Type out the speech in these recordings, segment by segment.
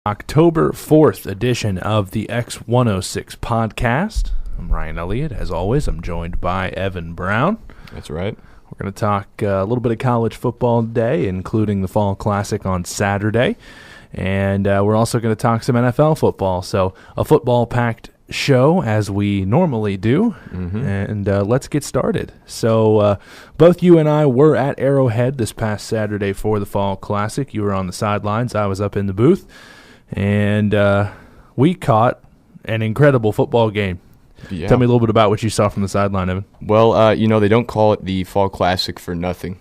October 4th edition of the X106 podcast. I'm Ryan Elliott. As always, I'm joined by Evan Brown. That's right. We're going to talk a little bit of college football today, including the Fall Classic on Saturday. And we're also going to talk some NFL football. So a football-packed show, as we normally do. And let's get started. So both you and I were at Arrowhead this past Saturday for the Fall Classic. You were on the sidelines. I was up in the booth. And we caught an incredible football game. Yeah. Tell me a little bit about what you saw from the sideline, Evan. Well, they don't call it the Fall Classic for nothing.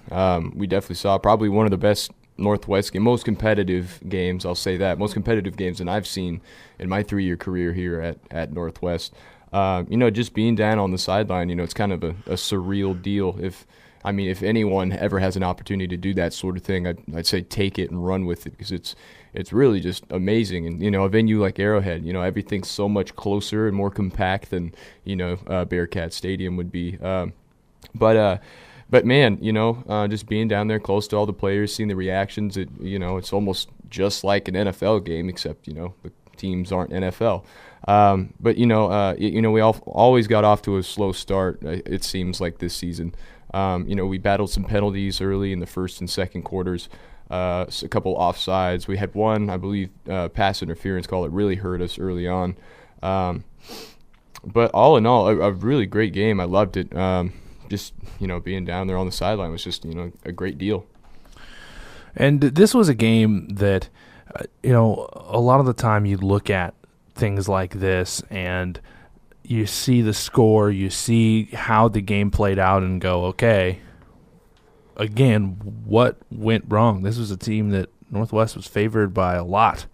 We definitely saw probably one of the best Northwest game, most competitive games, I'll say that, most competitive games than I've seen in my 3-year career here at Northwest. Just being down on the sideline, it's kind of a surreal deal. If anyone ever has an opportunity to do that sort of thing, I'd say take it and run with it, because it's really just amazing. And, a venue like Arrowhead, everything's so much closer and more compact than, Bearcat Stadium would be. But man, just being down there close to all the players, seeing the reactions, it's almost just like an NFL game, except, the teams aren't NFL. We always got off to a slow start, it seems like this season. We battled some penalties early in the first and second quarters, a couple offsides. We had one, I believe, pass interference call that really hurt us early on. But all in all, a really great game. I loved it. Being down there on the sideline was just, a great deal. And this was a game that, a lot of the time you look at things like this and you see the score, you see how the game played out and go, okay, again, what went wrong? This was a team that Northwest was favored by a lot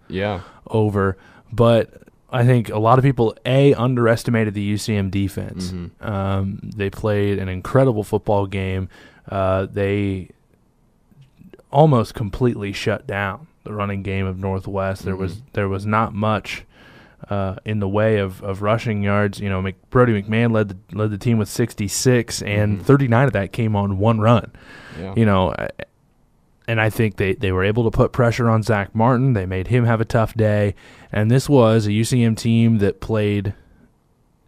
over, but I think a lot of people, underestimated the UCM defense. They played an incredible football game. They almost completely shut down the running game of Northwest. There was not much in the way of rushing yards. Brody McMahon led the team with 66, and 39 of that came on one run. Yeah. And I think they were able to put pressure on Zach Martin. They made him have a tough day. And this was a UCM team that played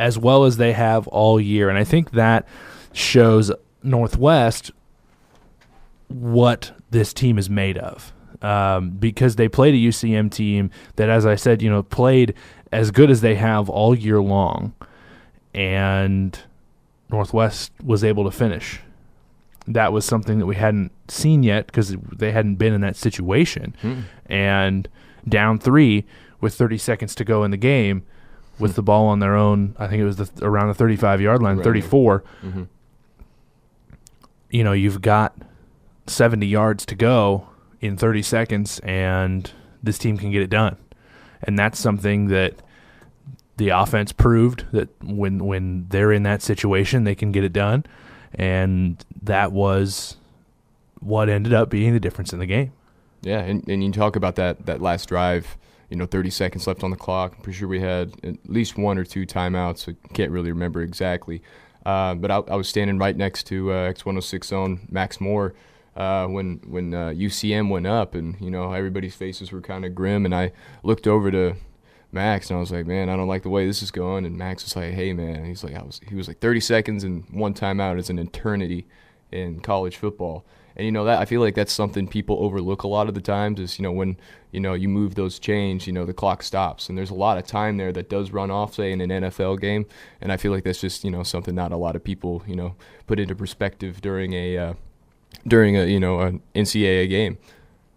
as well as they have all year. And I think that shows Northwest what this team is made of. Because they played a UCM team that, as I said, played as good as they have all year long. And Northwest was able to finish. That was something that we hadn't seen yet because they hadn't been in that situation. And down 3 with 30 seconds to go in the game with the ball on their own, I think it was around the 35-yard line, 34. You've got 70 yards to go in 30 seconds, and this team can get it done. And that's something that the offense proved, that when they're in that situation, they can get it done. And that was what ended up being the difference in the game. Yeah, and you talk about that last drive, 30 seconds left on the clock. I'm pretty sure we had at least 1 or 2 timeouts. I can't really remember exactly. But I was standing right next to X106 own Max Moore when UCM went up, and, everybody's faces were kind of grim. And I looked over to Max, and I was like, man, I don't like the way this is going. And Max was like, hey, man. And he was like 30 seconds and 1 timeout is an eternity in college football. And, that I feel like that's something people overlook a lot of the times is, when, you move those chains, the clock stops. And there's a lot of time there that does run off, say, in an NFL game. And I feel like that's just, something not a lot of people, put into perspective during an NCAA game.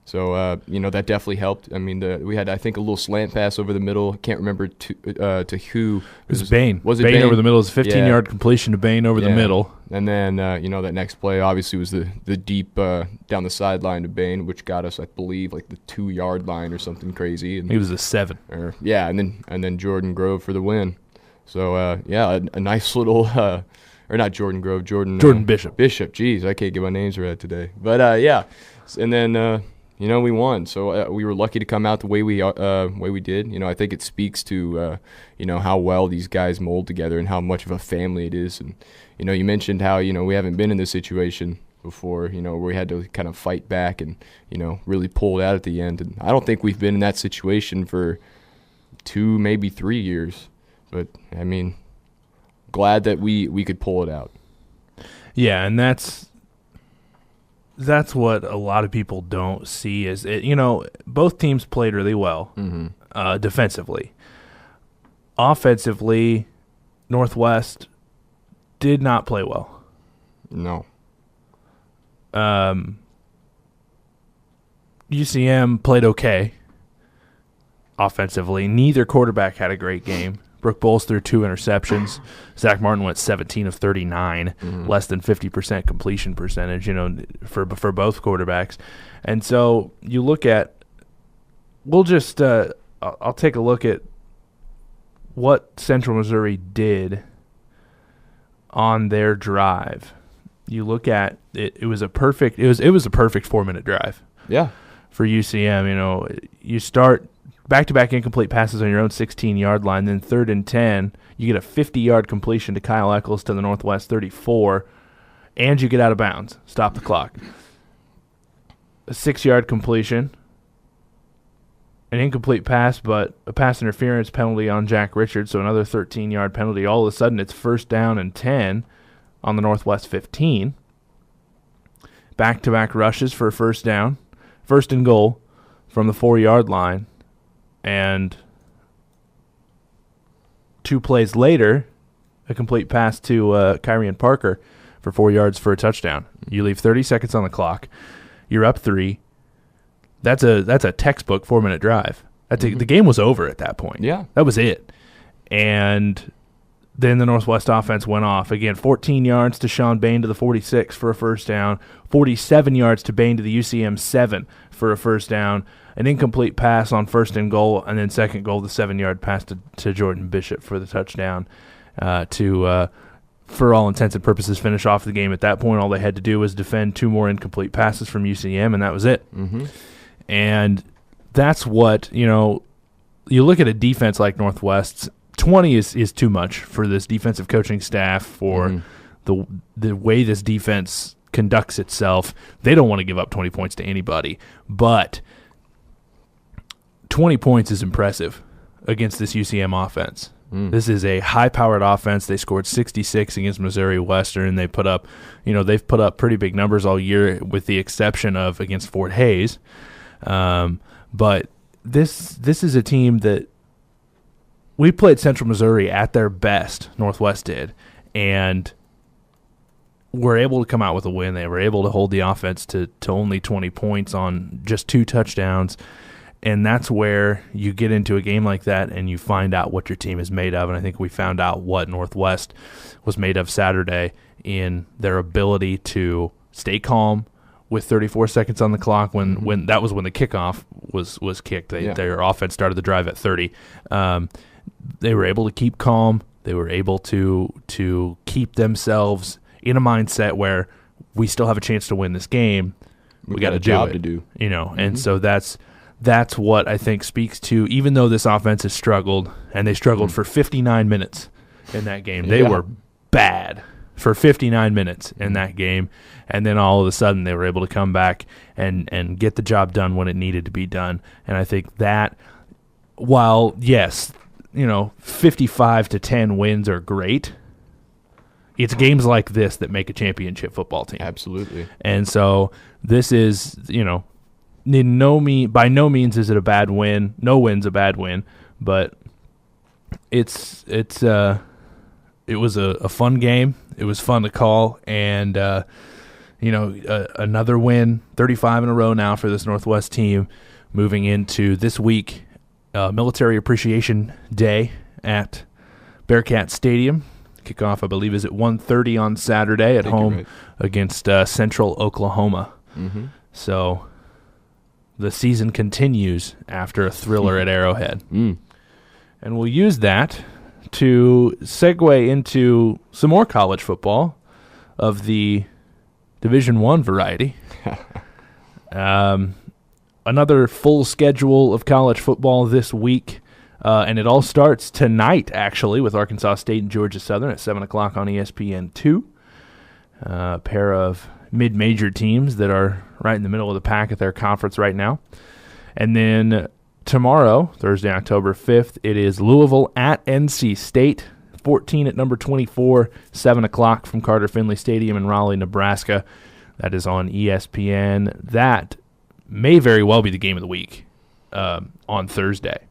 So, that definitely helped. I mean, we had, I think, a little slant pass over the middle. I can't remember to who. It was Bain. Was it Bain? Over the middle? It was a 15-yard completion to Bain over the middle. And then, that next play obviously was the deep down the sideline to Bain, which got us, I believe, like the 2-yard line or something crazy. And he was a 7. And then Jordan Grove for the win. So, a nice little or not Jordan Grove, Jordan Bishop. Bishop, geez, I can't get my names right today. But, and then we won. So we were lucky to come out the way we did. I think it speaks to, how well these guys mold together and how much of a family it is. And, you mentioned how, we haven't been in this situation before, where we had to kind of fight back and, really pull it out at the end. And I don't think we've been in that situation for 2, maybe 3 years. But, I mean, glad that we could pull it out. Yeah, and that's what a lot of people don't see is, both teams played really well defensively. Offensively, Northwest did not play well. No. UCM played okay offensively. Neither quarterback had a great game. Brooke Bowles threw 2 interceptions. Zach Martin went 17 of 39, less than 50% completion percentage, for both quarterbacks. And so you look at, I'll take a look at what Central Missouri did on their drive. You look at it, it was a perfect 4-minute drive. Yeah. For UCM, you start back-to-back incomplete passes on your own 16-yard line, then 3rd and 10, you get a 50-yard completion to Kyle Eccles to the Northwest 34, and you get out of bounds. Stop the clock. A 6-yard completion, an incomplete pass, but a pass interference penalty on Jack Richards, so another 13-yard penalty. All of a sudden, it's 1st down and 10 on the Northwest 15. Back-to-back rushes for a 1st down, 1st and goal from the 4-yard line. And 2 plays later, a complete pass to Kyrian Parker for 4 yards for a touchdown. You leave 30 seconds on the clock. You're up 3. That's a textbook 4-minute drive. The game was over at that point. Yeah. That was it. And then the Northwest offense went off. Again, 14 yards to Sean Bain to the 46 for a 1st down. 47 yards to Bain to the UCM 7 for a 1st down. An incomplete pass on 1st and goal, and then 2nd goal, the 7-yard pass to Jordan Bishop for the touchdown for all intents and purposes, finish off the game. At that point, all they had to do was defend 2 more incomplete passes from UCM, and that was it. And that's what, you look at a defense like Northwest's, 20 is too much for this defensive coaching staff, for the way this defense conducts itself. They don't want to give up 20 points to anybody, but 20 points is impressive against this UCM offense. This is a high-powered offense. They scored 66 against Missouri Western. They put up, they've put up pretty big numbers all year, with the exception of against Fort Hays. But this is a team that we played Central Missouri at their best. Northwest did, and were able to come out with a win. They were able to hold the offense to only 20 points on just 2 touchdowns. And that's where you get into a game like that and you find out what your team is made of. And I think we found out what Northwest was made of Saturday in their ability to stay calm with 34 seconds on the clock when that was when the kickoff was kicked. Their offense started the drive at 30. They were able to keep calm. They were able to keep themselves in a mindset where we still have a chance to win this game. We got a job to do. And so that's what I think speaks to, even though this offense has struggled, and they struggled for 59 minutes in that game. They were bad for 59 minutes in that game, and then all of a sudden they were able to come back and get the job done when it needed to be done. And I think that, while, yes, 55-10 wins are great, it's games like this that make a championship football team. Absolutely. And so this is, by no means is it a bad win. No win's a bad win, but it was a fun game. It was fun to call, and another win, 35 in a row now for this Northwest team, moving into this week, Military Appreciation Day at Bearcat Stadium. Kickoff, I believe, is at 1:30 on Saturday at home against Central Oklahoma. So the season continues after a thriller at Arrowhead. And we'll use that to segue into some more college football of the Division I variety. Another full schedule of college football this week, and it all starts tonight, actually, with Arkansas State and Georgia Southern at 7 o'clock on ESPN2. A pair of mid-major teams that are right in the middle of the pack at their conference right now. And then tomorrow, Thursday, October 5th, it is Louisville at NC State, 14 at number 24, 7 o'clock from Carter Finley Stadium in Raleigh, Nebraska. That is on ESPN. That may very well be the game of the week on Thursday.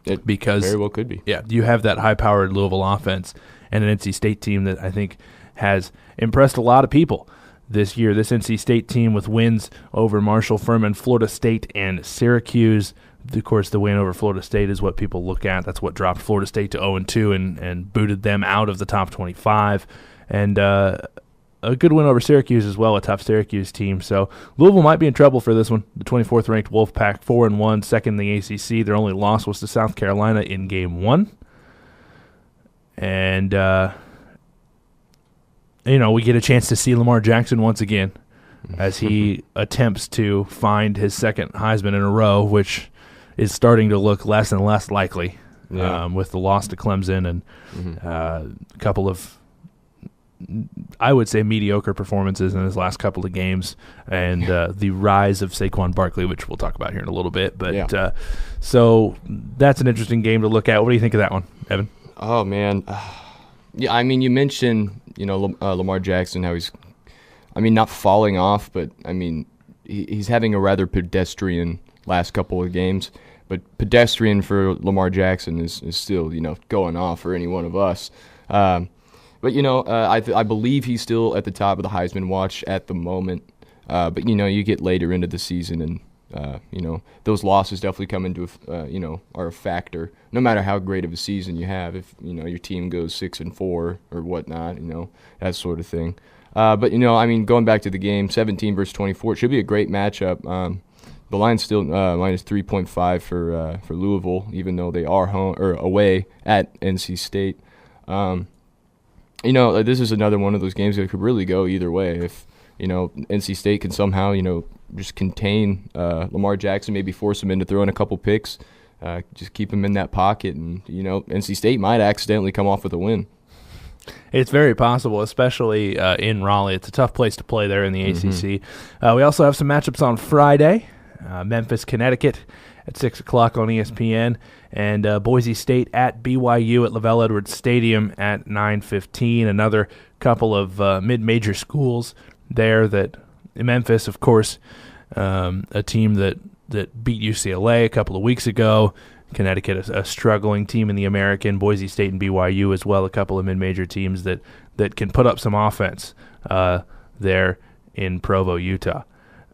It because very well could be. Yeah, you have that high-powered Louisville offense and an NC State team that I think has impressed a lot of people this year. This NC State team with wins over Marshall, Furman, Florida State, and Syracuse. Of course, the win over Florida State is what people look at. That's what dropped Florida State to 0-2 and booted them out of the top 25. And a good win over Syracuse as well, a tough Syracuse team. So Louisville might be in trouble for this one. The 24th ranked Wolfpack, 4-1, second in the ACC. Their only loss was to South Carolina in Game 1. And, we get a chance to see Lamar Jackson once again as he attempts to find his second Heisman in a row, which is starting to look less and less likely with the loss to Clemson and a couple of, I would say, mediocre performances in his last couple of games, and the rise of Saquon Barkley, which we'll talk about here in a little bit. But so that's an interesting game to look at. What do you think of that one, Evan? Oh, man. Yeah, I mean, you mentioned, Lamar Jackson, how he's, not falling off, but, he's having a rather pedestrian last couple of games. But pedestrian for Lamar Jackson is still, going off for any one of us. But, I believe he's still at the top of the Heisman watch at the moment. But, you get later into the season and, those losses definitely come into, are a factor. No matter how great of a season you have, if, your team goes 6-4 or whatnot, that sort of thing. But, going back to the game, 17 versus 24, it should be a great matchup. The line's still minus 3.5 for Louisville, even though they are home or away at NC State. This is another one of those games that could really go either way. If, NC State can somehow, just contain Lamar Jackson, maybe force him into throwing a couple picks, just keep him in that pocket, and, NC State might accidentally come off with a win. It's very possible, especially in Raleigh. It's a tough place to play there in the ACC. We also have some matchups on Friday. Memphis, Connecticut at 6 o'clock on ESPN, and Boise State at BYU at LaVell Edwards Stadium at 9:15. Another couple of mid-major schools there. That Memphis, of course, a team that beat UCLA a couple of weeks ago. Connecticut, a struggling team in the American. Boise State and BYU as well, a couple of mid-major teams that can put up some offense there in Provo, Utah.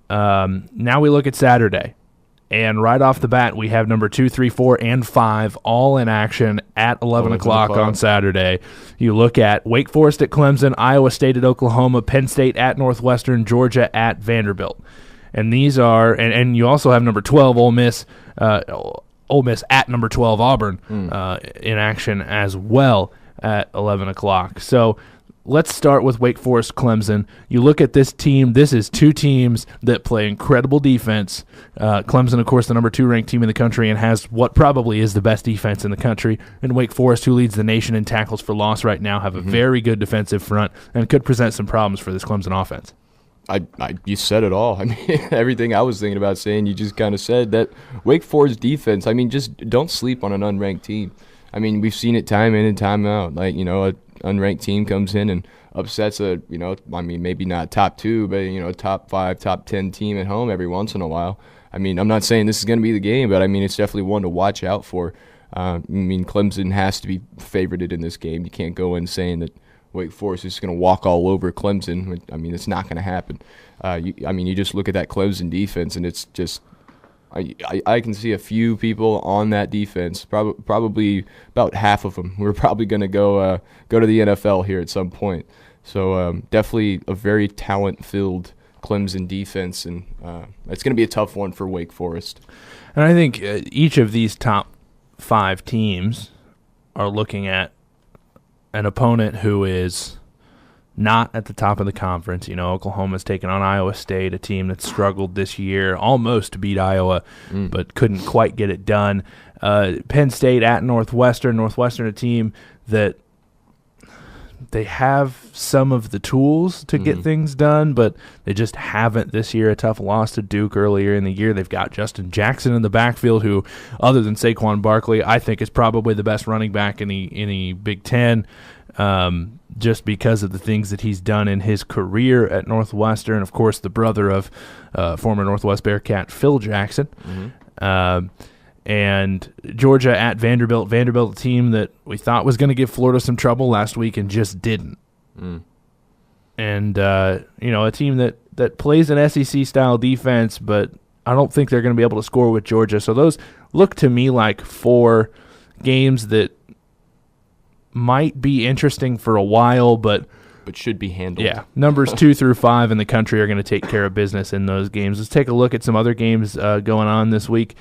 Now we look at Saturday, and right off the bat, we have number 2, 3, 4, and 5 all in action at 11 o'clock on Saturday. You look at Wake Forest at Clemson, Iowa State at Oklahoma, Penn State at Northwestern, Georgia at Vanderbilt. And these are, and you also have number 12, Ole Miss at number 12, Auburn in action as well at 11 o'clock. So let's start with Wake Forest, Clemson. You look at this team, this is two teams that play incredible defense. Clemson, of course, the number 2 ranked team in the country and has what probably is the best defense in the country. And Wake Forest, who leads the nation in tackles for loss right now, have a very good defensive front and could present some problems for this Clemson offense. You said it all. Everything I was thinking about saying, you just kind of said that. Wake Forest defense, just don't sleep on an unranked team. We've seen it time in and time out. An unranked team comes in and upsets maybe not top 2, but, a top 5, top 10 team at home every once in a while. I'm not saying this is going to be the game, but, it's definitely one to watch out for. Clemson has to be favorited in this game. You can't go in saying that Wake Forest is going to walk all over Clemson. It's not going to happen. You just look at that Clemson defense, and it's just I can see a few people on that defense, probably about half of them, who are probably going to go to the NFL here at some point. So definitely a very talent-filled Clemson defense, and it's going to be a tough one for Wake Forest. And I think each of these top 5 teams are looking at an opponent who is not at the top of the conference. Oklahoma's taken on Iowa State, a team that struggled this year, almost to beat Iowa, but couldn't quite get it done. Penn State at Northwestern, a team that they have some of the tools to get things done, but they just haven't this year. A tough loss to Duke earlier in the year. They've got Justin Jackson in the backfield, who, other than Saquon Barkley, I think is probably the best running back in the Big Ten, just because of the things that he's done in his career at Northwestern. Of course, the brother of former Northwest Bearcat Phil Jackson. And Georgia at Vanderbilt. Vanderbilt, a team that we thought was going to give Florida some trouble last week and just didn't. And, a team that plays an SEC-style defense, but I don't think they're going to be able to score with Georgia. So those look to me like 4 games that might be interesting for a while, but should be handled. Yeah, numbers 2 through 5 in the country are going to take care of business in those games. Let's take a look at some other games going on this week.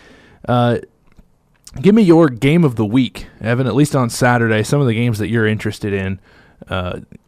Give me your game of the week, Evan, at least on Saturday, some of the games that you're interested in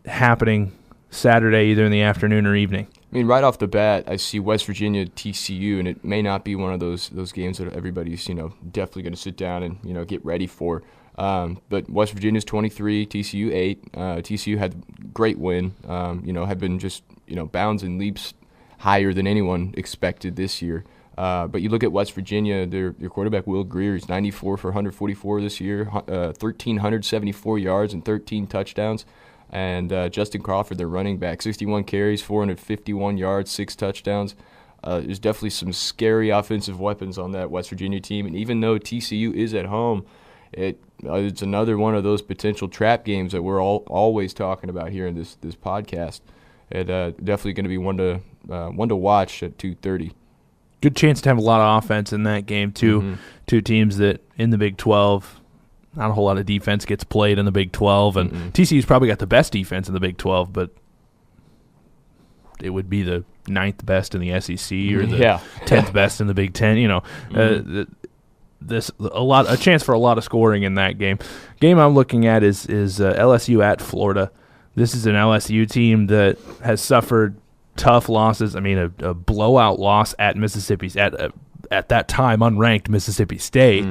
happening Saturday, either in the afternoon or evening. I mean, right off the bat, I see West Virginia TCU, and it may not be one of those games that everybody's definitely going to sit down and get ready for. But West Virginia's 23, TCU 8. TCU had a great win. Have been just bounds and leaps higher than anyone expected this year. But you look at West Virginia, their quarterback, Will Grier, he's 94 for 144 this year, 1,374 yards and 13 touchdowns. And Justin Crawford, their running back, 61 carries, 451 yards, 6 touchdowns. There's definitely some scary offensive weapons on that West Virginia team. And even though TCU is at home, it's another one of those potential trap games that we're always talking about here in this podcast. It definitely going to be one to watch at 2:30. Good chance to have a lot of offense in that game, too. Two teams that in the Big 12, not a whole lot of defense gets played in the Big 12. And TCU's probably got the best defense in the Big 12, but it would be the 9th best in the SEC or the 10th best in the Big 10. A chance for a lot of scoring in that game. Game I'm looking at is LSU at Florida. This is an LSU team that has suffered tough losses. I mean, a blowout loss at Mississippi's at that time unranked Mississippi State,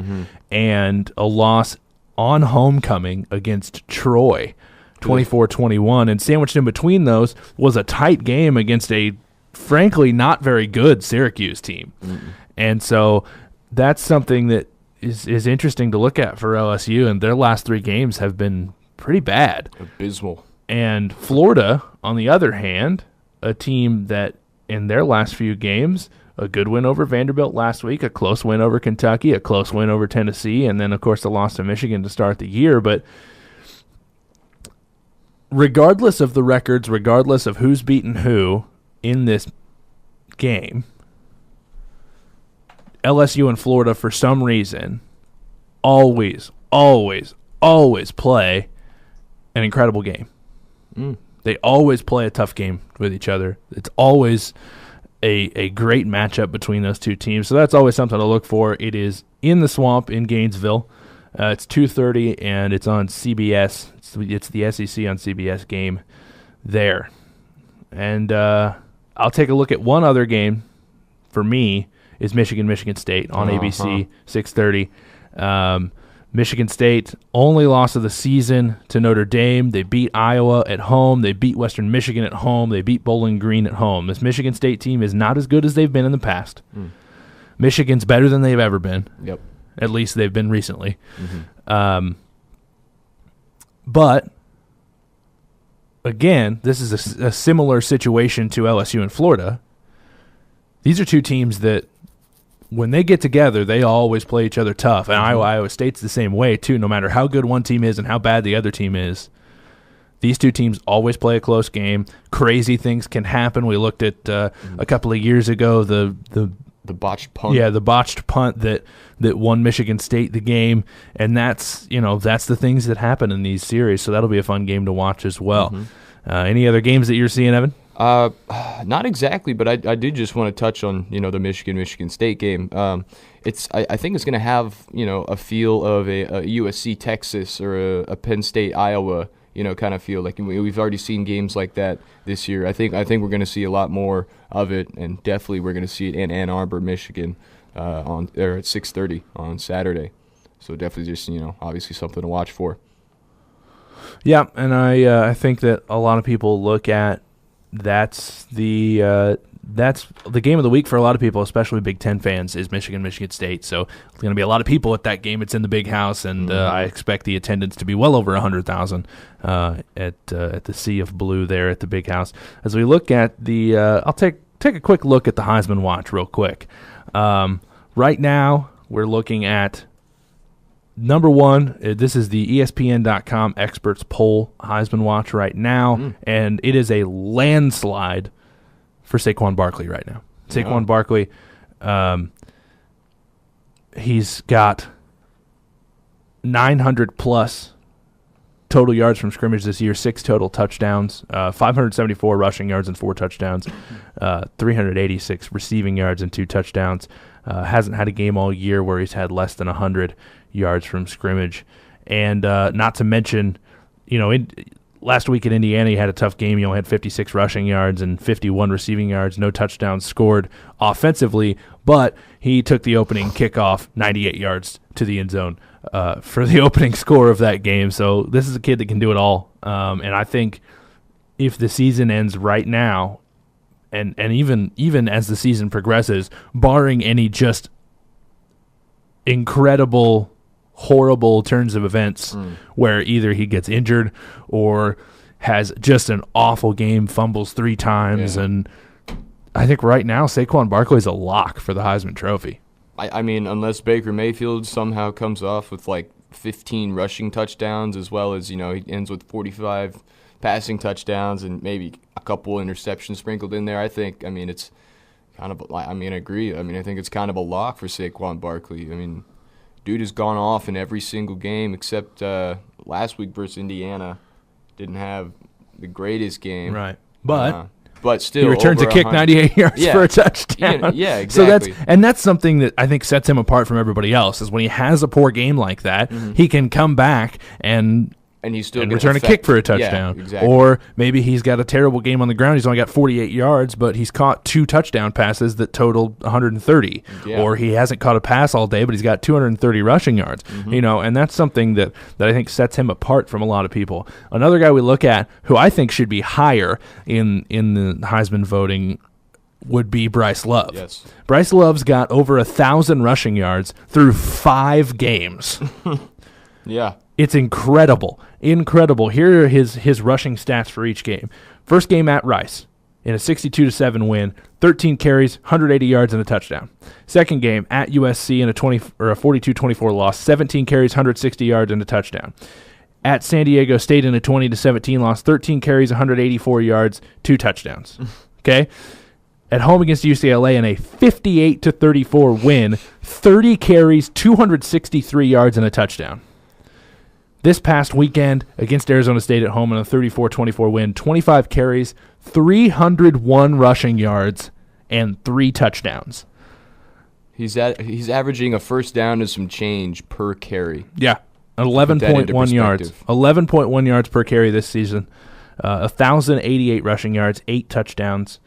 and a loss on homecoming against Troy, 24-21. And sandwiched in between those was a tight game against a frankly not very good Syracuse team. And so that's something that is interesting to look at for LSU, and their last 3 games have been pretty bad. Abysmal. And Florida, on the other hand, a team that in their last few games, a good win over Vanderbilt last week, a close win over Kentucky, a close win over Tennessee, and then, of course, the loss to Michigan to start the year. But regardless of the records, regardless of who's beaten who in this game, LSU and Florida, for some reason, always play an incredible game. They always play a tough game with each other. It's always a great matchup between those two teams. So that's always something to look for. It is in the Swamp in Gainesville. It's 2:30, and it's on CBS. It's the SEC on CBS game there. And I'll take a look at one other game for me is Michigan State on ABC, 6:30. Michigan State, only loss of the season to Notre Dame. They beat Iowa at home. They beat Western Michigan at home. They beat Bowling Green at home. This Michigan State team is not as good as they've been in the past. Michigan's better than they've ever been. Yep. At least they've been recently. But, again, this is a similar situation to LSU and Florida. These are two teams that, when they get together, they always play each other tough. And Iowa State's the same way, too. No matter how good one team is and how bad the other team is, these two teams always play a close game. Crazy things can happen. We looked at a couple of years ago the botched punt. Yeah, the botched punt that won Michigan State the game. And that's the things that happen in these series. So that'll be a fun game to watch as well. Any other games that you're seeing, Evan? Not exactly, but I did just want to touch on the Michigan State game. I think it's going to have a feel of a USC Texas or a Penn State Iowa kind of feel. Like we've already seen games like that this year. I think we're going to see a lot more of it, and definitely we're going to see it in Ann Arbor, Michigan, at 6:30 on Saturday. So definitely just obviously something to watch for. Yeah, and I think that a lot of people look at that's the game of the week for a lot of people, especially Big Ten fans, is Michigan State. So there's going to be a lot of people at that game. It's in the Big House, and I expect the attendance to be well over 100,000 at the Sea of Blue there at the Big House. As we look at the, I'll take a quick look at the Heisman Watch real quick. Right now, we're looking at number one. This is the ESPN.com experts poll Heisman Watch right now, and it is a landslide for Saquon Barkley right now. Saquon Barkley, he's got 900-plus total yards from scrimmage this year, 6 total touchdowns, 574 rushing yards and 4 touchdowns, 386 receiving yards and 2 touchdowns. Hasn't had a game all year where he's had less than 100 yards from scrimmage. And not to mention, last week in Indiana, he had a tough game. He only had 56 rushing yards and 51 receiving yards, no touchdowns scored offensively, but he took the opening kickoff 98 yards to the end zone for the opening score of that game. So this is a kid that can do it all. And I think if the season ends right now, and even as the season progresses, barring any just incredible, horrible turns of events where either he gets injured or has just an awful game, fumbles 3 times, and I think right now Saquon Barkley is a lock for the Heisman Trophy. I mean, unless Baker Mayfield somehow comes off with like 15 rushing touchdowns, as well as, he ends with 45 passing touchdowns and maybe a couple interceptions sprinkled in there. I agree. I think it's kind of a lock for Saquon Barkley. I mean, dude has gone off in every single game except last week versus Indiana. Didn't have the greatest game. Right. But still, he returned to kick 98 yards for a touchdown. Yeah, exactly. So that's something that I think sets him apart from everybody else, is when he has a poor game like that, he can come back and he's still return a kick for a touchdown. Yeah, exactly. Or maybe he's got a terrible game on the ground. He's only got 48 yards, but he's caught 2 touchdown passes that totaled 130. Yeah. Or he hasn't caught a pass all day, but he's got 230 rushing yards. And that's something that I think sets him apart from a lot of people. Another guy we look at who I think should be higher in the Heisman voting would be Bryce Love. Yes. Bryce Love's got over 1,000 rushing yards through 5 games. Yeah. It's incredible. Here are his rushing stats for each game. First game at Rice in a 62-7 win, 13 carries, 180 yards, and a touchdown. Second game at USC in a 42-24 loss, 17 carries, 160 yards, and a touchdown. At San Diego State in a 20-17 loss, 13 carries, 184 yards, 2 touchdowns. Okay? At home against UCLA in a 58-34 win, 30 carries, 263 yards, and a touchdown. This past weekend against Arizona State at home in a 34-24 win, 25 carries, 301 rushing yards, and 3 touchdowns. He's averaging a first down and some change per carry. Yeah, 11.1 yards. 11.1 yards per carry this season. 1,088 rushing yards, 8 touchdowns.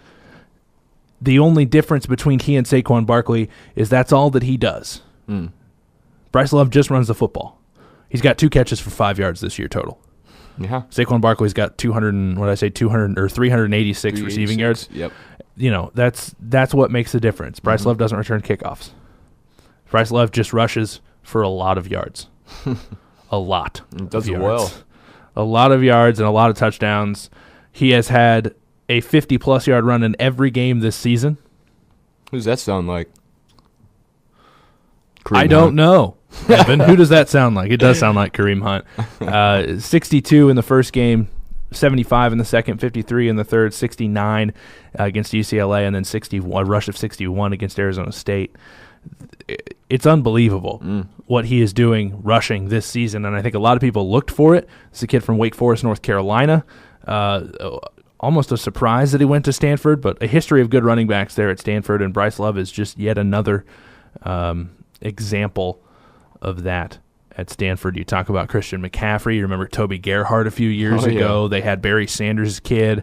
The only difference between he and Saquon Barkley is that's all that he does. Bryce Love just runs the football. He's got 2 catches for 5 yards this year total. Yeah. Saquon Barkley's got 386 receiving yards. Yep. That's what makes the difference. Bryce Love doesn't return kickoffs. Bryce Love just rushes for a lot of yards. A lot. It does it well. A lot of yards and a lot of touchdowns. He has had a 50-plus yard run in every game this season. Who does that sound like? I don't know. Evan, who does that sound like? It does sound like Kareem Hunt. 62 in the first game, 75 in the second, 53 in the third, 69 against UCLA, and then a rush of 61 against Arizona State. It's unbelievable what he is doing rushing this season, and I think a lot of people looked for it. This is a kid from Wake Forest, North Carolina. Almost a surprise that he went to Stanford, but a history of good running backs there at Stanford, and Bryce Love is just yet another example of that at Stanford. You talk about Christian McCaffrey. You remember Toby Gerhart a few years ago. They had Barry Sanders' kid.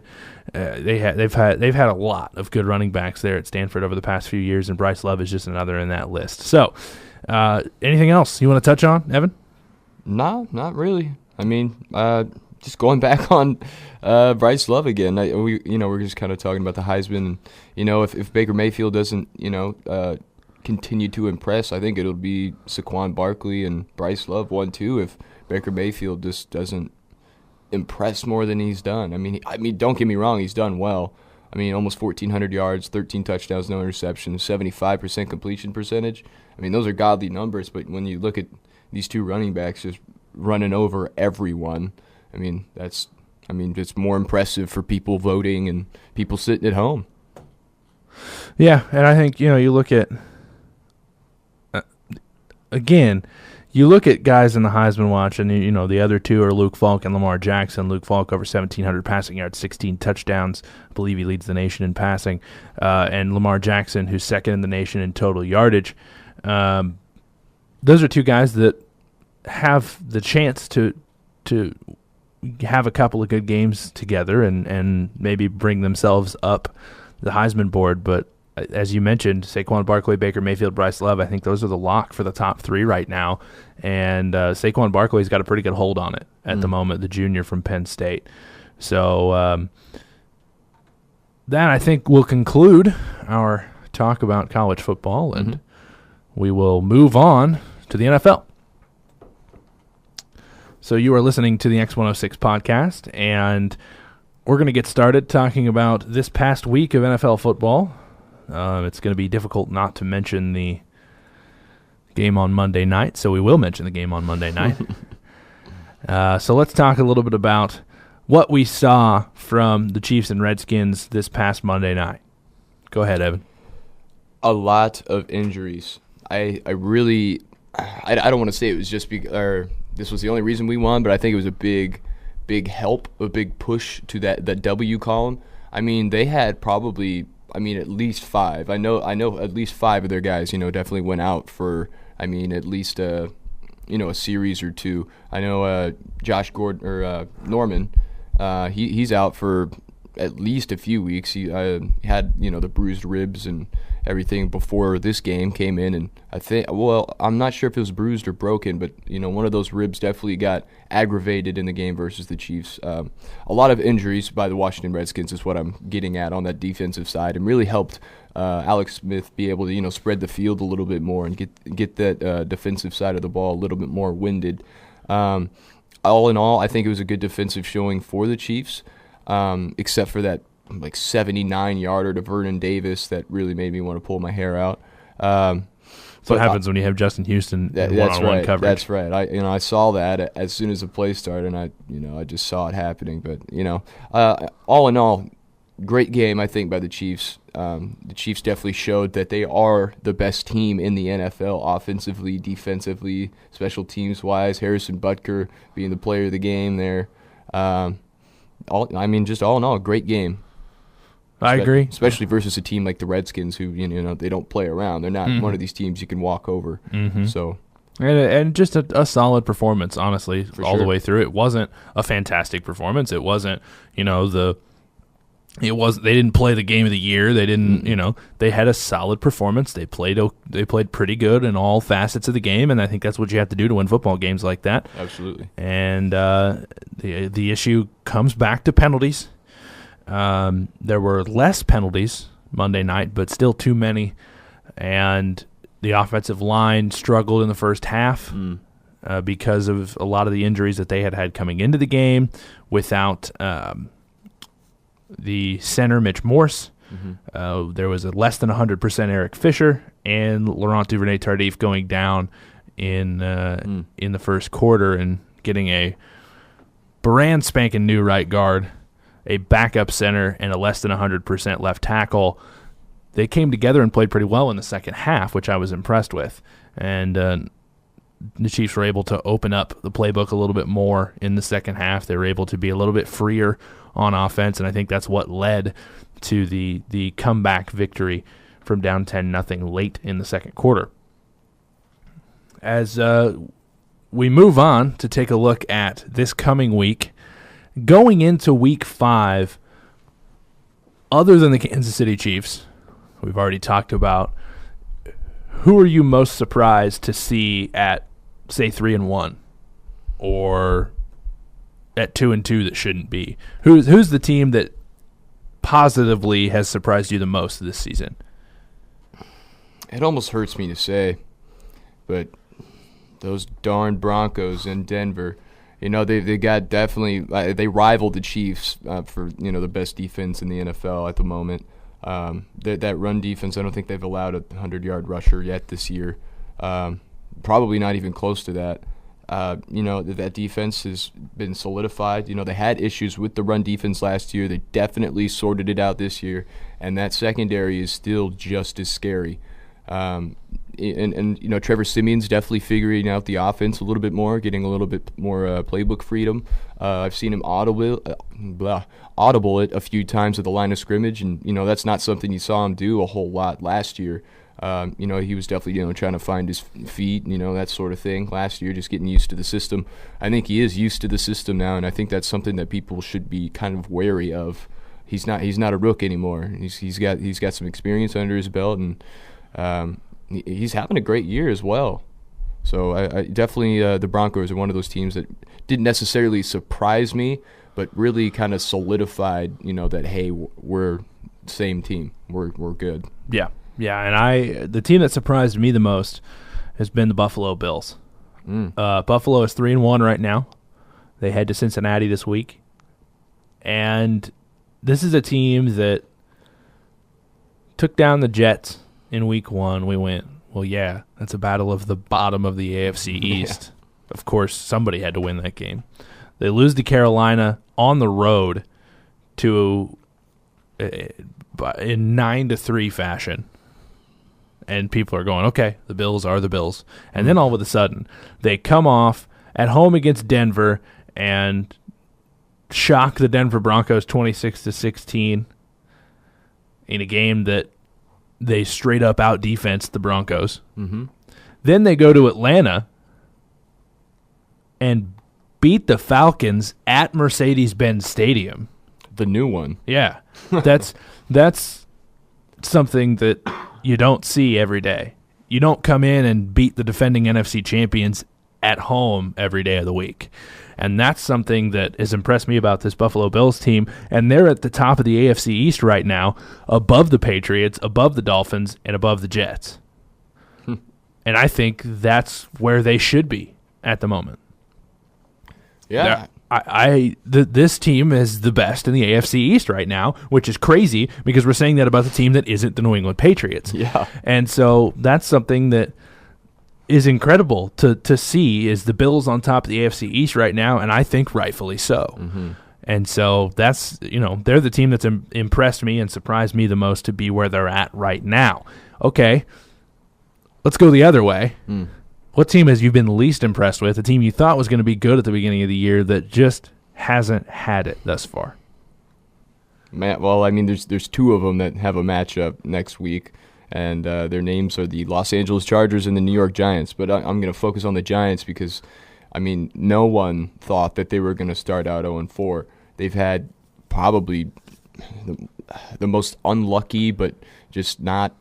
They've had a lot of good running backs there at Stanford over the past few years, and Bryce Love is just another in that list. So, anything else you want to touch on, Evan? No, not really. I mean, just going back on Bryce Love again. We're just kind of talking about the Heisman. And, if Baker Mayfield doesn't, continue to impress, I think it'll be Saquon Barkley and Bryce Love 1-2 if Baker Mayfield just doesn't impress more than he's done. I mean, don't get me wrong, he's done well. I mean, almost 1,400 yards, 13 touchdowns, no interceptions, 75% completion percentage. I mean, those are godly numbers, but when you look at these two running backs just running over everyone, it's more impressive for people voting and people sitting at home. Yeah, and I think, you look at, again, you look at guys in the Heisman watch, and, the other two are Luke Falk and Lamar Jackson. Luke Falk over 1,700 passing yards, 16 touchdowns. I believe he leads the nation in passing. And Lamar Jackson, who's second in the nation in total yardage. Those are two guys that have the chance to have a couple of good games together and maybe bring themselves up the Heisman board. But as you mentioned, Saquon Barkley, Baker Mayfield, Bryce Love, I think those are the lock for the top three right now. And Saquon Barkley's got a pretty good hold on it at the moment, the junior from Penn State. So that, I think, will conclude our talk about college football, and we will move on to the NFL. So you are listening to the X106 podcast, and we're going to get started talking about this past week of NFL football. It's going to be difficult not to mention the game on Monday night, so we will mention the game on Monday night. So let's talk a little bit about what we saw from the Chiefs and Redskins this past Monday night. Go ahead, Evan. A lot of injuries. I don't want to say it was just this was the only reason we won, but I think it was a big help, a big push to that W column. I mean, they had probably, at least five. I know at least five of their guys, definitely went out for, at least a series or two. I know Josh Gordon or Norman, he's out for at least a few weeks. He had, the bruised ribs and everything before this game came in, and I'm not sure if it was bruised or broken, but one of those ribs definitely got aggravated in the game versus the Chiefs. A lot of injuries by the Washington Redskins is what I'm getting at on that defensive side, and really helped Alex Smith be able to spread the field a little bit more and get that defensive side of the ball a little bit more winded. All in all, I think it was a good defensive showing for the Chiefs, except for that 79-yarder to Vernon Davis that really made me want to pull my hair out. That's what happens when you have Justin Houston in one-on-one coverage. That's right. I saw that as soon as the play started, and I just saw it happening. But all in all, great game, I think, by the Chiefs. The Chiefs definitely showed that they are the best team in the NFL, offensively, defensively, special teams wise. Harrison Butker being the player of the game there. All in all, great game. I agree. Especially versus a team like the Redskins who, they don't play around. They're not one of these teams you can walk over. So, and just a solid performance, honestly, all the way through. It wasn't a fantastic performance. It wasn't, they didn't play the game of the year. They didn't, they had a solid performance. They played pretty good in all facets of the game, and I think that's what you have to do to win football games like that. Absolutely. And the issue comes back to penalties. There were less penalties Monday night, but still too many. And the offensive line struggled in the first half because of a lot of the injuries that they had coming into the game without the center, Mitch Morse. There was a less than 100% Eric Fisher and Laurent Duvernay-Tardif going down in the first quarter and getting a brand spanking new right guard, a backup center, and a less than 100% left tackle. They came together and played pretty well in the second half, which I was impressed with. And the Chiefs were able to open up the playbook a little bit more in the second half. They were able to be a little bit freer on offense, and I think that's what led to the comeback victory from down 10-0 late in the second quarter. As we move on to take a look at this coming week, going into Week 5, other than the Kansas City Chiefs, we've already talked about, who are you most surprised to see at, say, 3-1, or at 2-2 that shouldn't be? Who's the team that positively has surprised you the most this season? It almost hurts me to say, but those darn Broncos in Denver, they got definitely they rivaled the Chiefs for the best defense in the NFL at the moment. That run defense, I don't think they've allowed a 100-yard rusher yet this year. Probably not even close to that. That defense has been solidified. They had issues with the run defense last year. They definitely sorted it out this year, and that secondary is still just as scary. And Trevor Siemian's definitely figuring out the offense a little bit more, getting a little bit more playbook freedom. I've seen him audible it a few times at the line of scrimmage, and that's not something you saw him do a whole lot last year. He was definitely trying to find his feet, that sort of thing last year, just getting used to the system. I think he is used to the system now, and I think that's something that people should be kind of wary of. He's not a rook anymore. He's got some experience under his belt, and he's having a great year as well. So I definitely the Broncos are one of those teams that didn't necessarily surprise me, but really kind of solidified, that hey, we're same team, we're good. Yeah, and the team that surprised me the most has been the Buffalo Bills. Buffalo is 3-1 right now. They head to Cincinnati this week, and this is a team that took down the Jets in week 1. We went, well, yeah, that's a battle of the bottom of the AFC East. Yeah. Of course, somebody had to win that game. They lose to Carolina on the road in 9-3 fashion. And people are going, okay, the Bills are the Bills. And then all of a sudden, they come off at home against Denver and shock the Denver Broncos 26-16 in a game that they straight up out defense the Broncos. Mm-hmm. Then they go to Atlanta and beat the Falcons at Mercedes-Benz Stadium. The new one. Yeah. That's something that you don't see every day. You don't come in and beat the defending NFC champions at home every day of the week. And that's something that has impressed me about this Buffalo Bills team. And they're at the top of the AFC East right now, above the Patriots, above the Dolphins, and above the Jets. And I think that's where they should be at the moment. Yeah. This team is the best in the AFC East right now, which is crazy because we're saying that about the team that isn't the New England Patriots. Yeah. And so that's something that is incredible to see is the Bills on top of the AFC East right now, and I think rightfully so. Mm-hmm. And so that's, they're the team that's impressed me and surprised me the most to be where they're at right now. Okay, let's go the other way. What team has you been least impressed with, a team you thought was going to be good at the beginning of the year that just hasn't had it thus far? Well, I mean, there's two of them that have a matchup next week, and their names are the Los Angeles Chargers and the New York Giants. But I'm going to focus on the Giants because, I mean, no one thought that they were going to start out 0-4. They've had probably the most unlucky but just not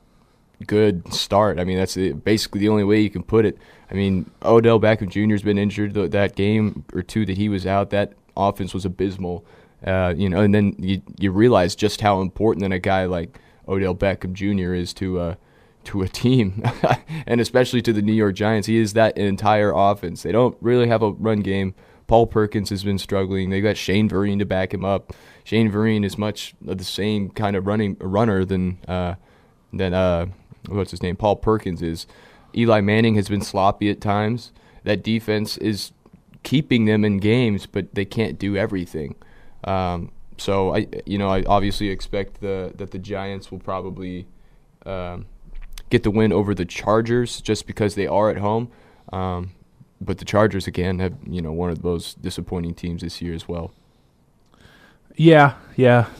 good start. I mean, that's basically the only way you can put it. I mean, Odell Beckham Jr. has been injured that game or two that he was out. That offense was abysmal. And then you realize just how important that a guy like Odell Beckham Jr. is to a team, and especially to the New York Giants. He is that entire offense. They don't really have a run game. Paul Perkins has been struggling. They got Shane Vereen to back him up. Shane Vereen is much of the same kind of runner than what's his name? Paul Perkins is. Eli Manning has been sloppy at times. That defense is keeping them in games, but they can't do everything. So I obviously expect that the Giants will probably get the win over the Chargers just because they are at home. But the Chargers again have one of those disappointing teams this year as well. Yeah.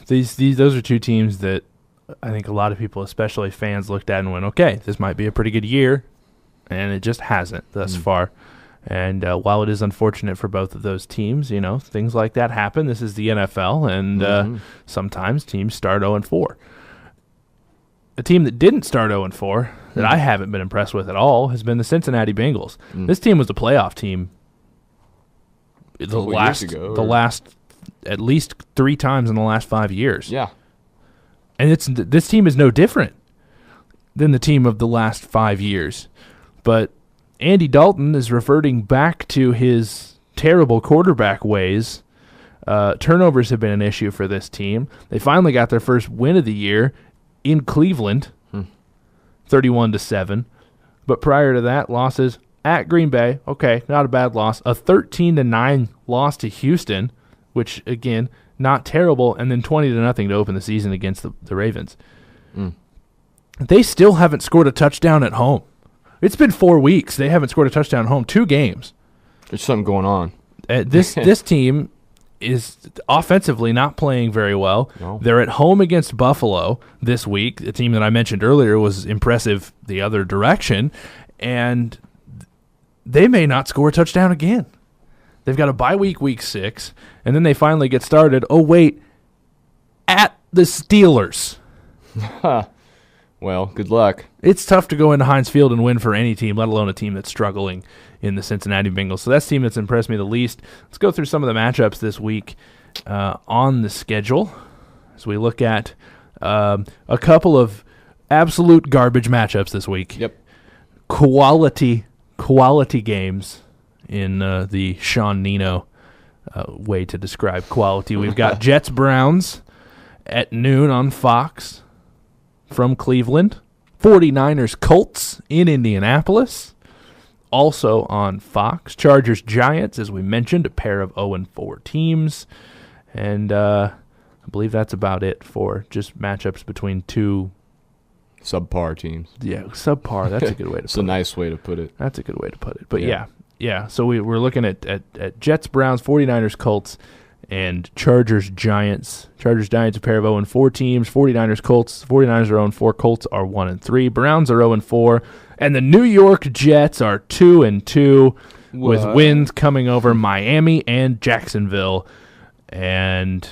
Those are two teams that I think a lot of people, especially fans, looked at and went, okay, this might be a pretty good year, and it just hasn't thus far. And while it is unfortunate for both of those teams, things like that happen. This is the NFL, and sometimes teams start 0-4. A team that didn't start 0-4, that I haven't been impressed with at all, has been the Cincinnati Bengals. This team was a playoff team the last at least 3 times in the last 5 years. Yeah. And this team is no different than the team of the last 5 years. But Andy Dalton is reverting back to his terrible quarterback ways. Turnovers have been an issue for this team. They finally got their first win of the year in Cleveland, 31-7. But prior to that, losses at Green Bay. Okay, not a bad loss. A 13-9 loss to Houston, which, again, not terrible. And then 20-0 to open the season against the Ravens. They still haven't scored a touchdown at home. It's been 4 weeks. They haven't scored a touchdown at home. 2 games. There's something going on. This team is offensively not playing very well. No. They're at home against Buffalo this week. The team that I mentioned earlier was impressive the other direction, and they may not score a touchdown again. They've got a bye week, week 6, and then they finally get started. Oh, wait, at the Steelers. Well, good luck. It's tough to go into Heinz Field and win for any team, let alone a team that's struggling in the Cincinnati Bengals. So that's the team that's impressed me the least. Let's go through some of the matchups this week on the schedule as we look at a couple of absolute garbage matchups this week. Yep. Quality games in the Sean Nino way to describe quality. We've got Jets-Browns at noon on Fox from Cleveland. 49ers-Colts in Indianapolis, also on Fox. Chargers-Giants, as we mentioned, a pair of 0-4 teams. And I believe that's about it for just matchups between two subpar teams. Yeah, subpar. That's a good way to put it. It's a nice way to put it. That's a good way to put it. But yeah. So we're looking at Jets-Browns, 49ers-Colts, and Chargers-Giants. Chargers-Giants, a pair of 0-4 teams. 49ers-Colts. 49ers are 0-4. Colts are 1-3. Browns are 0-4. And the New York Jets are 2-2 with wins coming over Miami and Jacksonville. And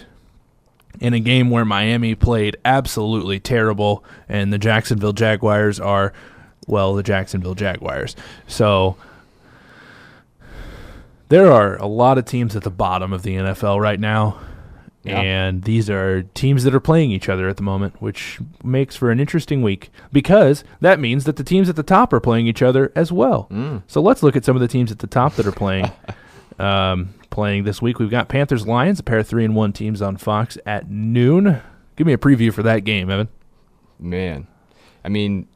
in a game where Miami played absolutely terrible and the Jacksonville Jaguars are, well, the Jacksonville Jaguars. So there are a lot of teams at the bottom of the NFL right now, and these are teams that are playing each other at the moment, which makes for an interesting week because that means that the teams at the top are playing each other as well. So let's look at some of the teams at the top that are playing playing this week. We've got Panthers-Lions, a pair of 3-1 teams on Fox at noon. Give me a preview for that game, Evan. Man, I mean,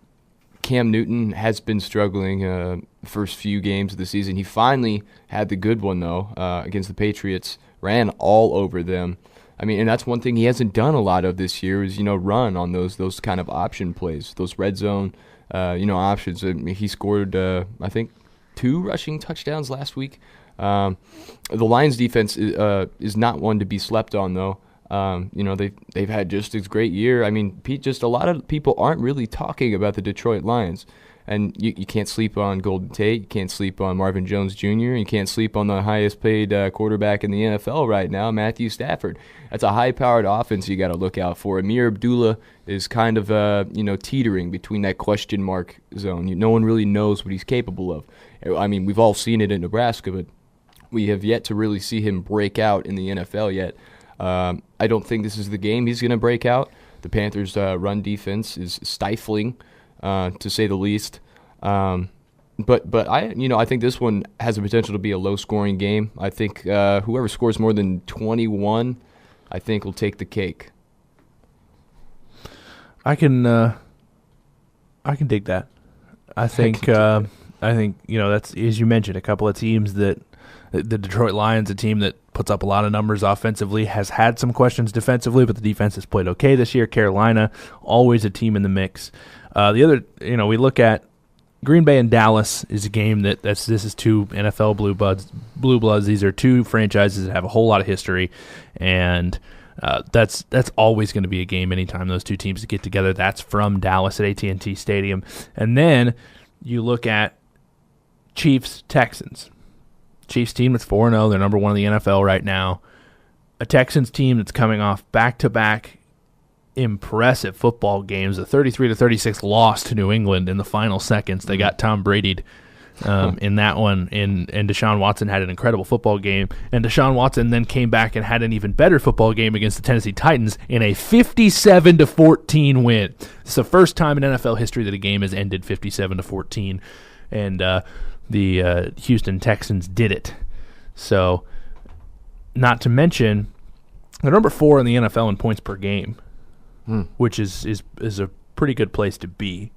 Cam Newton has been struggling the first few games of the season. He finally had the good one, though, against the Patriots. Ran all over them. I mean, and that's one thing he hasn't done a lot of this year is, run on those kind of option plays, those red zone, options. I mean, he scored, I think, 2 rushing touchdowns last week. The Lions defense is not one to be slept on, though. They've had just as great year. I mean, just a lot of people aren't really talking about the Detroit Lions. And you can't sleep on Golden Tate. You can't sleep on Marvin Jones Jr. You can't sleep on the highest-paid quarterback in the NFL right now, Matthew Stafford. That's a high-powered offense you got to look out for. Amir Abdullah is kind of teetering between that question mark zone. No one really knows what he's capable of. I mean, we've all seen it in Nebraska, but we have yet to really see him break out in the NFL yet. I don't think this is the game he's going to break out. The Panthers' run defense is stifling, to say the least. But I think this one has the potential to be a low-scoring game. I think whoever scores more than 21, I think will take the cake. I can dig that. I think that's, as you mentioned, a couple of teams that the Detroit Lions, a team that puts up a lot of numbers offensively, has had some questions defensively, but the defense has played okay this year. Carolina, always a team in the mix. The other, we look at Green Bay and Dallas is a game this is 2 NFL blue bloods. These are 2 franchises that have a whole lot of history, and that's always going to be a game anytime those 2 teams get together. That's from Dallas at AT&T Stadium. And then you look at Chiefs-Texans. Chiefs team that's 4-0. They're number 1 in the NFL right now. A Texans team that's coming off back-to-back impressive football games. A 33-36 loss to New England in the final seconds. They got Tom Brady in that one. And Deshaun Watson had an incredible football game. And Deshaun Watson then came back and had an even better football game against the Tennessee Titans in a 57-14 win. It's the first time in NFL history that a game has ended 57-14. And the Houston Texans did it. So, not to mention, they're number 4 in the NFL in points per game, which is a pretty good place to be.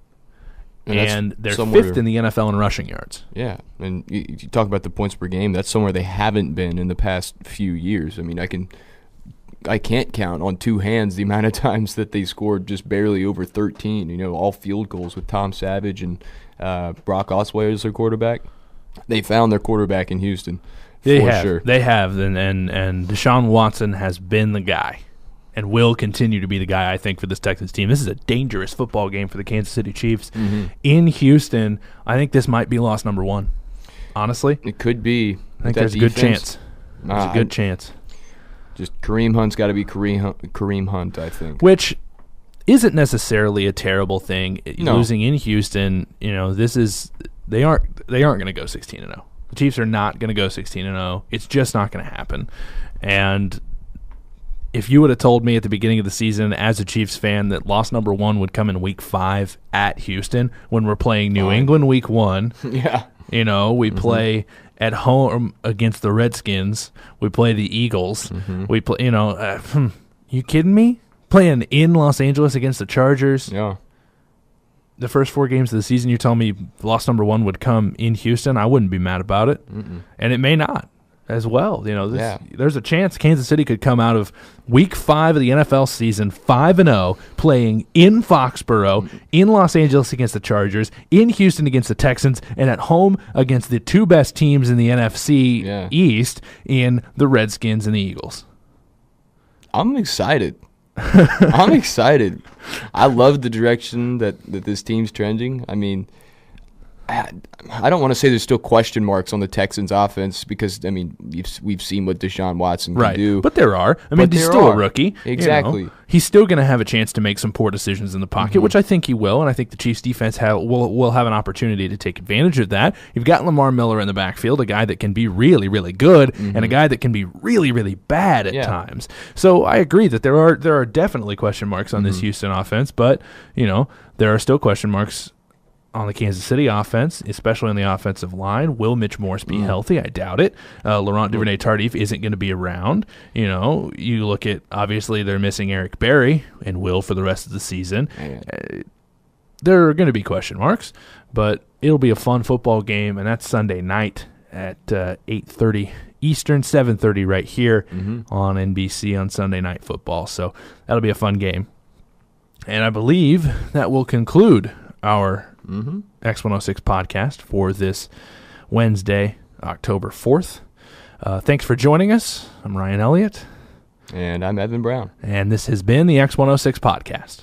And they're 5th in the NFL in rushing yards. Yeah, and you talk about the points per game. That's somewhere they haven't been in the past few years. I mean, I can't count on two hands the amount of times that they scored just barely over 13. You know, all field goals with Tom Savage and Brock Osweiler as their quarterback. They found their quarterback in Houston. They have, and Deshaun Watson has been the guy. And will continue to be the guy, I think, for this Texans team. This is a dangerous football game for the Kansas City Chiefs. In Houston, I think this might be loss number 1. Honestly. It could be. I think there's a good chance. There's a good chance. Just Kareem Hunt's got to be Kareem Hunt, I think. Which isn't necessarily a terrible thing. No. Losing in Houston, they aren't going to go 16-0. The Chiefs are not going to go 16-0. It's just not going to happen. And if you would have told me at the beginning of the season as a Chiefs fan that loss number 1 would come in week 5 at Houston when we're playing New England week 1, we play at home against the Redskins, we play the Eagles, we play, you kidding me? Playing in Los Angeles against the Chargers. Yeah. The first 4 games of the season, you tell me loss number 1 would come in Houston, I wouldn't be mad about it. And it may not. As well, there's a chance Kansas City could come out of Week 5 of the NFL season 5-0, playing in Foxborough, in Los Angeles against the Chargers, in Houston against the Texans, and at home against the 2 best teams in the NFC East in the Redskins and the Eagles. I'm excited. I'm excited. I love the direction that this team's trending. I mean, I don't want to say there's still question marks on the Texans' offense because, I mean, we've seen what Deshaun Watson can do. But there are. I mean, he's still a rookie. Exactly. He's still going to have a chance to make some poor decisions in the pocket, which I think he will, and I think the Chiefs' defense will have an opportunity to take advantage of that. You've got Lamar Miller in the backfield, a guy that can be really, really good, and a guy that can be really, really bad at times. So I agree that there are definitely question marks on this Houston offense, but, there are still question marks on the Kansas City offense, especially on the offensive line. Will Mitch Morse be healthy? I doubt it. Laurent Duvernay-Tardif isn't going to be around. You look at, obviously, they're missing Eric Berry and will for the rest of the season. There are going to be question marks, but it'll be a fun football game, and that's Sunday night at 8:30 Eastern, 7:30 right here on NBC on Sunday Night Football. So that'll be a fun game. And I believe that will conclude our X106 podcast for this Wednesday, October 4th. Thanks for joining us. I'm Ryan Elliott. And I'm Evan Brown. And this has been the X106 podcast.